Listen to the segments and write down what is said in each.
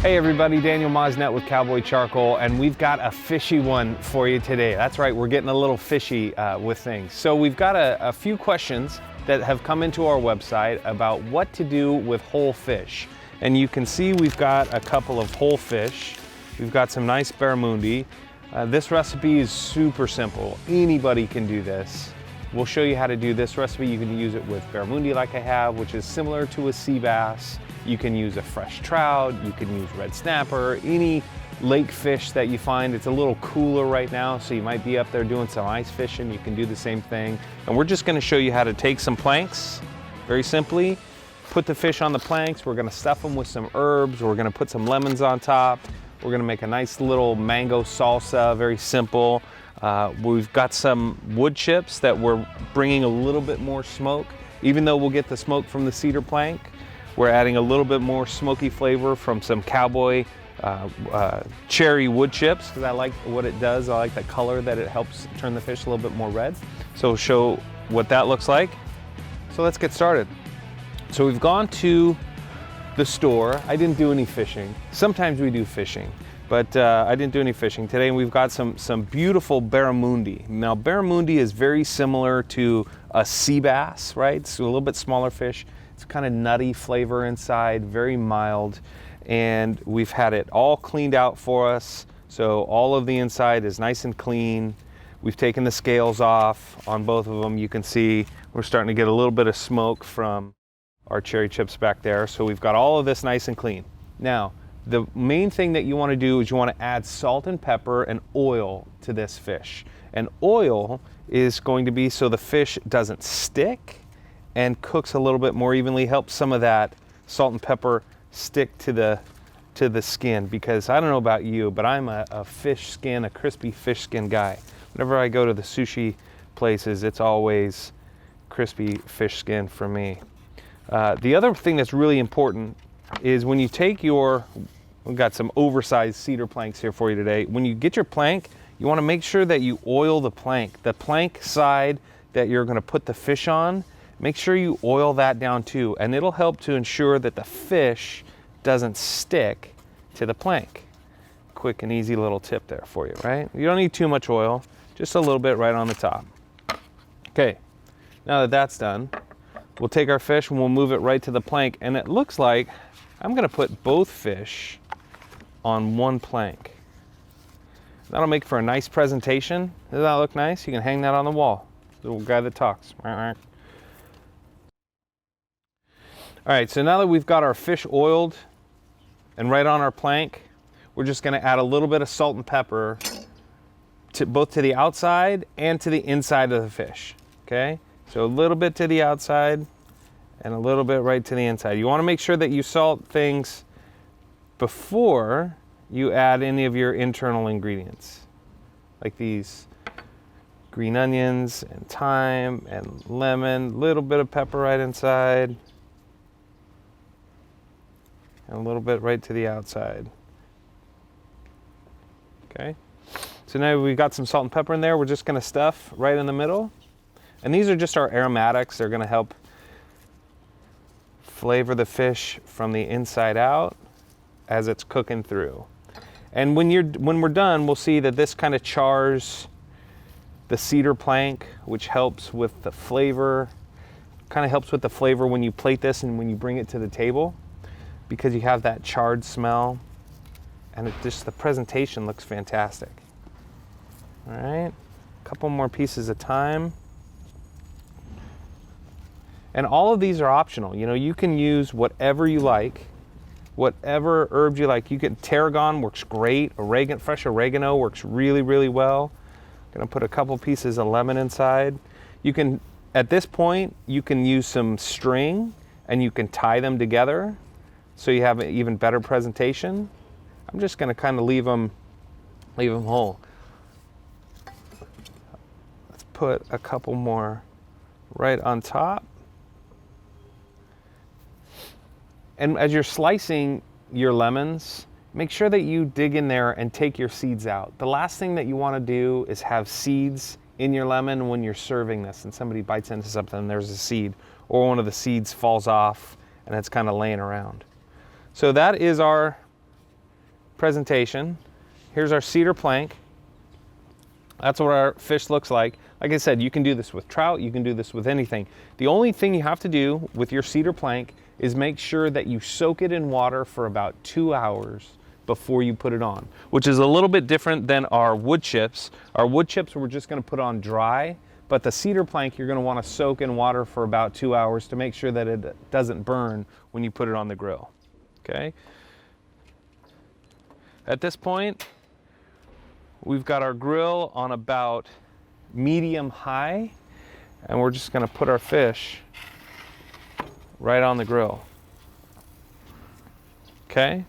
Hey everybody, Daniel Moznett with Cowboy Charcoal, and we've got a fishy one for you today. That's right, we're getting a little fishy with things. So we've got a few questions that have come into our website about what to do with whole fish. And you can see we've got a couple of whole fish. We've got some nice barramundi. This recipe is super simple. Anybody can do this. We'll show you how to do this recipe. You can use it with barramundi like I have, which is similar to a sea bass. You can use a fresh trout, you can use red snapper, any lake fish that you find. It's a little cooler right now, so you might be up there doing some ice fishing. You can do the same thing. And we're just gonna show you how to take some planks, very simply, put the fish on the planks. We're gonna stuff them with some herbs. We're gonna put some lemons on top. We're gonna make a nice little mango salsa, very simple. We've got some wood chips that we're bringing a little bit more smoke. Even though we'll get the smoke from the cedar plank, we're adding a little bit more smoky flavor from some Cowboy cherry wood chips, because I like what it does. I like the color that it helps turn the fish a little bit more red. So we'll show what that looks like. So let's get started. So we've gone to the store. I didn't do any fishing. Sometimes we do fishing, but I didn't do any fishing today. And we've got some beautiful barramundi. Now barramundi is very similar to a sea bass, right? It's a little bit smaller fish. It's kind of nutty flavor inside, very mild. And we've had it all cleaned out for us. So all of the inside is nice and clean. We've taken the scales off on both of them. You can see we're starting to get a little bit of smoke from our cherry chips back there. So we've got all of this nice and clean. Now, the main thing that you want to do is you want to add salt and pepper and oil to this fish. And oil is going to be so the fish doesn't stick and cooks a little bit more evenly, helps some of that salt and pepper stick to the skin. Because I don't know about you, but I'm a fish skin, a crispy fish skin guy. Whenever I go to the sushi places, it's always crispy fish skin for me. The other thing that's really important is when you take we've got some oversized cedar planks here for you today. When you get your plank, you want to make sure that you oil the plank side that you're going to put the fish on. Make sure you oil that down too, and it'll help to ensure that the fish doesn't stick to the plank. Quick and easy little tip there for you, right? You don't need too much oil, just a little bit right on the top. Okay, now that that's done, we'll take our fish and we'll move it right to the plank, and it looks like I'm gonna put both fish on one plank. That'll make for a nice presentation. Does that look nice? You can hang that on the wall. Little guy that talks. All right, so now that we've got our fish oiled and right on our plank, we're just gonna add a little bit of salt and pepper to both to the outside and to the inside of the fish, okay? So a little bit to the outside and a little bit right to the inside. You wanna make sure that you salt things before you add any of your internal ingredients, like these green onions and thyme and lemon, little bit of pepper right inside, and a little bit right to the outside. Okay, so now we've got some salt and pepper in there. We're just gonna stuff right in the middle. And these are just our aromatics. They're gonna help flavor the fish from the inside out as it's cooking through. And when we're done, we'll see that this kind of chars the cedar plank, which helps with the flavor, kind of helps with the flavor when you plate this and when you bring it to the table, because you have that charred smell, and the presentation looks fantastic. All right, a couple more pieces of thyme. And all of these are optional. You know, you can use whatever you like, whatever herbs you like. You can, tarragon works great. Fresh oregano works really, really well. Gonna put a couple pieces of lemon inside. You can, at this point, you can use some string and you can tie them together so you have an even better presentation. I'm just gonna kind of leave them whole. Let's put a couple more right on top. And as you're slicing your lemons, make sure that you dig in there and take your seeds out. The last thing that you want to do is have seeds in your lemon when you're serving this and somebody bites into something and there's a seed, or one of the seeds falls off and it's kind of laying around. So that is our presentation. Here's our cedar plank. That's what our fish looks like. Like I said, you can do this with trout, you can do this with anything. The only thing you have to do with your cedar plank is make sure that you soak it in water for about 2 hours before you put it on, which is a little bit different than our wood chips. Our wood chips we're just gonna put on dry, but the cedar plank you're gonna wanna soak in water for about 2 hours to make sure that it doesn't burn when you put it on the grill, okay? At this point, we've got our grill on about medium high, and we're just gonna put our fish right on the grill. Okay,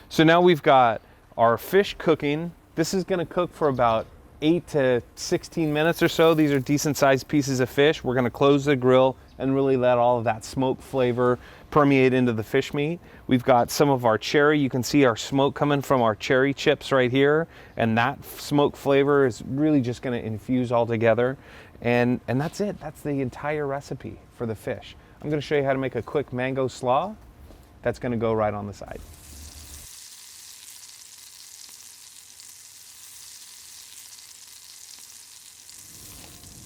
so now we've got our fish cooking. This is gonna cook for about 8 to 16 minutes or so. These are decent sized pieces of fish. We're gonna close the grill and really let all of that smoke flavor permeate into the fish meat. We've got some of our cherry. You can see our smoke coming from our cherry chips right here, and that smoke flavor is really just gonna infuse all together. And that's it. That's the entire recipe for the fish. I'm gonna show you how to make a quick mango slaw. That's gonna go right on the side.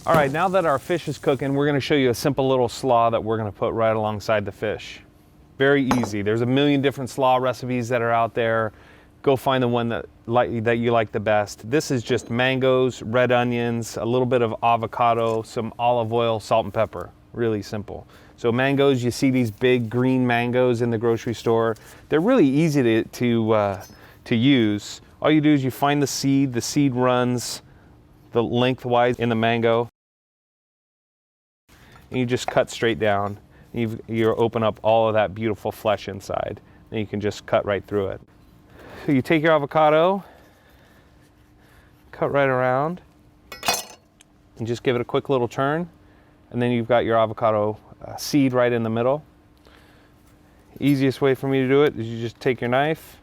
All right, now that our fish is cooking, we're gonna show you a simple little slaw that we're gonna put right alongside the fish. Very easy. There's a million different slaw recipes that are out there. Go find the one that you like the best. This is just mangoes, red onions, a little bit of avocado, some olive oil, salt and pepper. Really simple. So mangoes, you see these big green mangoes in the grocery store. They're really easy to use. All you do is you find the seed. The seed runs the lengthwise in the mango. And you just cut straight down. You open up all of that beautiful flesh inside, and you can just cut right through it. So you take your avocado, cut right around, and just give it a quick little turn, and then you've got your avocado seed right in the middle. Easiest way for me to do it is you just take your knife,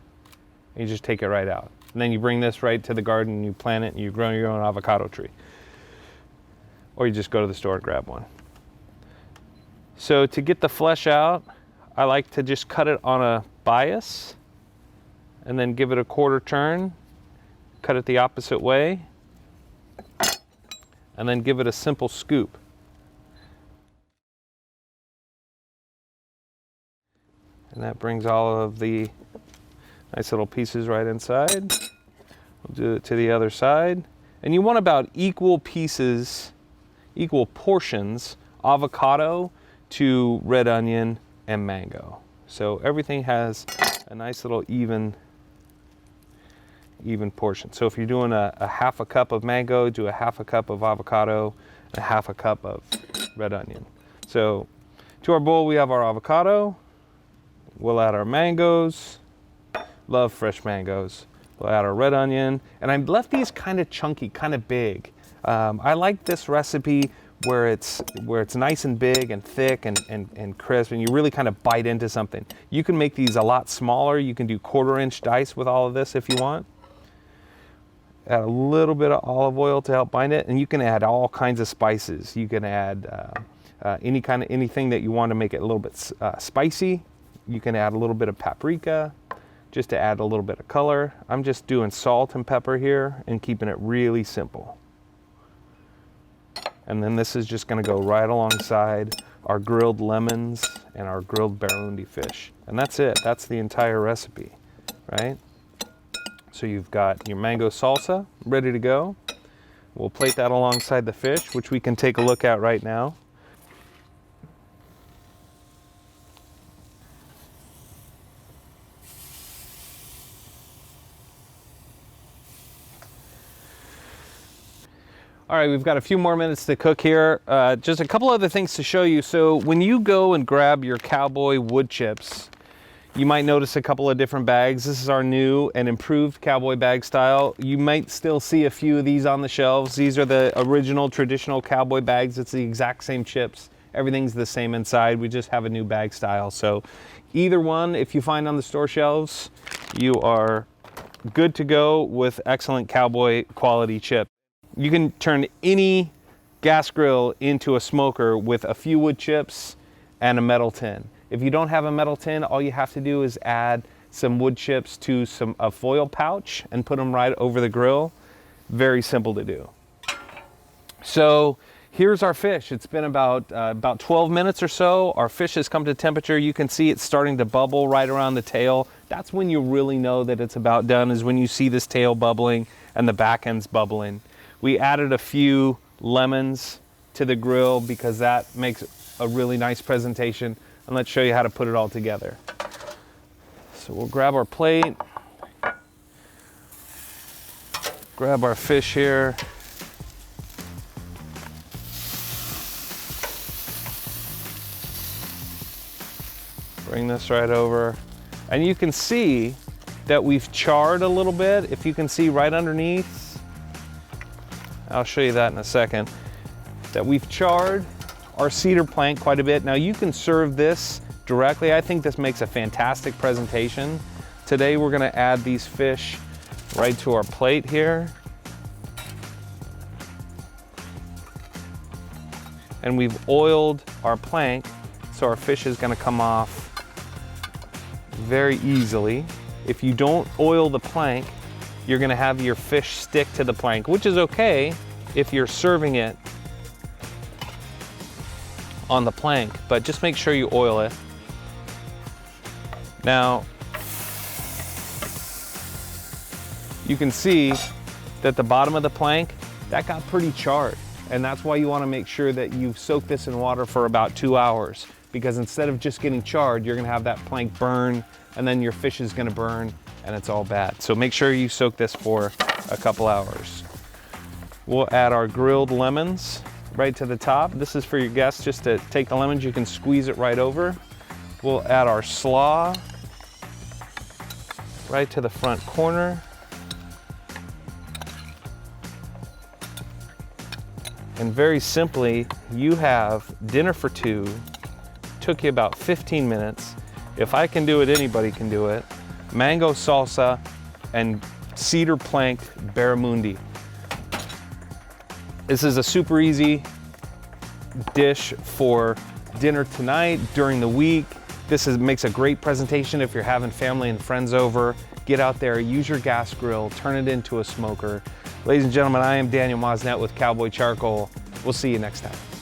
and you just take it right out. And then you bring this right to the garden, and you plant it, and you grow your own avocado tree. Or you just go to the store and grab one. So to get the flesh out, I like to just cut it on a bias and then give it a quarter turn, cut it the opposite way, and then give it a simple scoop. And that brings all of the nice little pieces right inside. We'll do it to the other side. And you want about equal pieces, equal portions, avocado to red onion and mango. So everything has a nice little even portion. So if you're doing a half a cup of mango, do a half a cup of avocado, and a half a cup of red onion. So to our bowl, we have our avocado. We'll add our mangoes. Love fresh mangoes. We'll add our red onion. And I left these kind of chunky, kind of big. I like this recipe where it's nice and big and thick and crisp, and you really kind of bite into something. You can make these a lot smaller. You can do 1/4-inch dice with all of this if you want. Add a little bit of olive oil to help bind it, and you can add all kinds of spices. You can add anything that you want to make it a little bit spicy. You can add a little bit of paprika just to add a little bit of color. I'm just doing salt and pepper here and keeping it really simple. And then this is just gonna go right alongside our grilled lemons and our grilled barramundi fish. And that's it, that's the entire recipe, right? So you've got your mango salsa ready to go. We'll plate that alongside the fish, which we can take a look at right now. All right, we've got a few more minutes to cook here. Just a couple other things to show you. So when you go and grab your Cowboy wood chips, you might notice a couple of different bags. This is our new and improved Cowboy bag style. You might still see a few of these on the shelves. These are the original traditional Cowboy bags. It's the exact same chips. Everything's the same inside. We just have a new bag style. So either one, if you find on the store shelves, you are good to go with excellent Cowboy quality chip. You can turn any gas grill into a smoker with a few wood chips and a metal tin. If you don't have a metal tin, all you have to do is add some wood chips to a foil pouch and put them right over the grill. Very simple to do. So here's our fish. It's been about 12 minutes or so. Our fish has come to temperature. You can see it's starting to bubble right around the tail. That's when you really know that it's about done, is when you see this tail bubbling and the back end's bubbling. We added a few lemons to the grill because that makes a really nice presentation. And let's show you how to put it all together. So we'll grab our plate, grab our fish here. Bring this right over. And you can see that we've charred a little bit. If you can see right underneath, I'll show you that in a second, that we've charred our cedar plank quite a bit. Now you can serve this directly. I think this makes a fantastic presentation. Today we're gonna add these fish right to our plate here. And we've oiled our plank, so our fish is gonna come off very easily. If you don't oil the plank, you're gonna have your fish stick to the plank, which is okay if you're serving it on the plank, but just make sure you oil it. Now, you can see that the bottom of the plank, that got pretty charred. And that's why you wanna make sure that you soak this in water for about 2 hours, because instead of just getting charred, you're gonna have that plank burn, and then your fish is gonna burn, and it's all bad. So make sure you soak this for a couple hours. We'll add our grilled lemons right to the top. This is for your guests, just to take the lemons, you can squeeze it right over. We'll add our slaw right to the front corner. And very simply, you have dinner for two. Took you about 15 minutes. If I can do it, anybody can do it. Mango salsa and cedar plank barramundi. This is a super easy dish for dinner tonight, during the week. This makes a great presentation if you're having family and friends over. Get out there, use your gas grill, turn it into a smoker. Ladies and gentlemen, I am Daniel Moznett with Cowboy Charcoal. We'll see you next time.